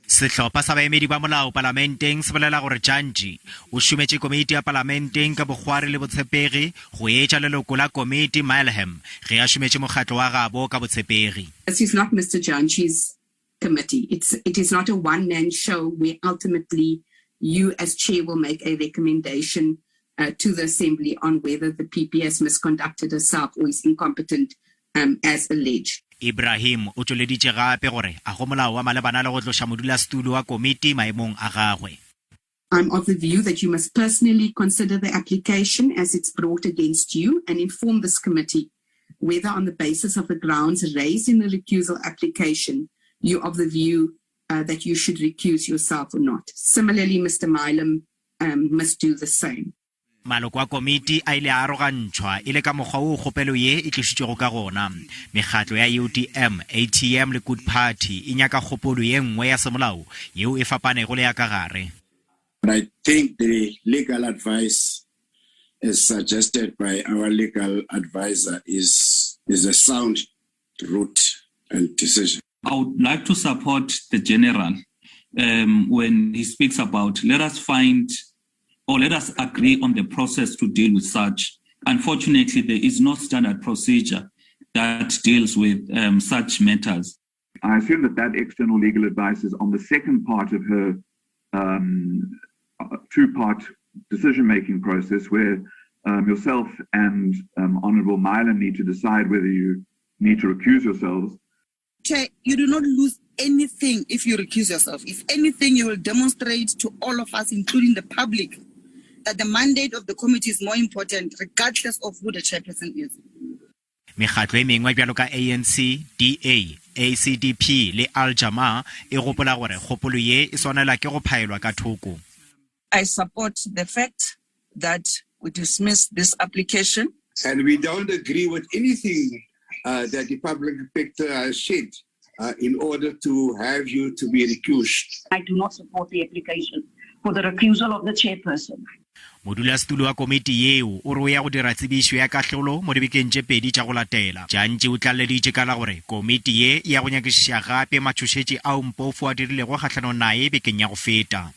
Sehlopha sa baemedi ba molao parlamenteng se bolela gore Dyantyi o šometše komiti ya parlamenteng ka bogwari le botshepegi go etša leloko la komiti Mileham ge a šometše mokgatlo wa gabo ka botshepegi. This is not Mr. Dyantyi's committee. It is not a one-man show where ultimately you as chair will make a recommendation to the assembly on whether the PPS misconducted herself or is incompetent as alleged. Ibrahim o tšweleditše gape gore a go molao wa malebana le go tloša modulasetulo wa komiti maemong a gagwe. I'm of the view that you must personally consider the application as it's brought against you and inform this committee whether on the basis of the grounds raised in the recusal application you're of the view that you should recuse yourself or not. Similarly, Mr. Mileham must do the same. Maloko wa komiti a ile a arogantšhwa ile ka mokgwa o kgopelo ye e tlišitšego ka gona. Mekgatlo ya UDM, ATM le Good Party e nyaka kgopolo ye nngwe ya semolao yeo e fapanego le ya ka gare. I think the legal advice as suggested by our legal advisor is a sound route and decision. I would like to support the general when he speaks about let us agree on the process to deal with such. Unfortunately, there is no standard procedure that deals with such matters. I assume that external legal advice is on the second part of her two-part decision-making process where yourself and Honourable Mileham need to decide whether you need to recuse yourselves. Chair, you do not lose anything if you recuse yourself. If anything, you will demonstrate to all of us, including the public, that the mandate of the committee is more important, regardless of who the chairperson is. Mekgatlo e mengwe bjalo ka ANC, DA, ACDP le Al-Jama e gopola gore kgopolo ye e swanela ke go phaelwa ka thoko. I support the fact that we dismiss this application. And we don't agree with anything that the public sector has said in order to have you to be recused. I do not support the application for the recusal of the chairperson. Modulasetulo wa komiti yeo o re o ya go dira tsebišo ya katlholo mo dibekeng tše pedi tša go latela. Dyantyi o tlaleditše ka la gore komiti ye ya go nyakišiša gape matšhošetši ao Mpofu a dirilego kgahlano nae bekeng ya go feta.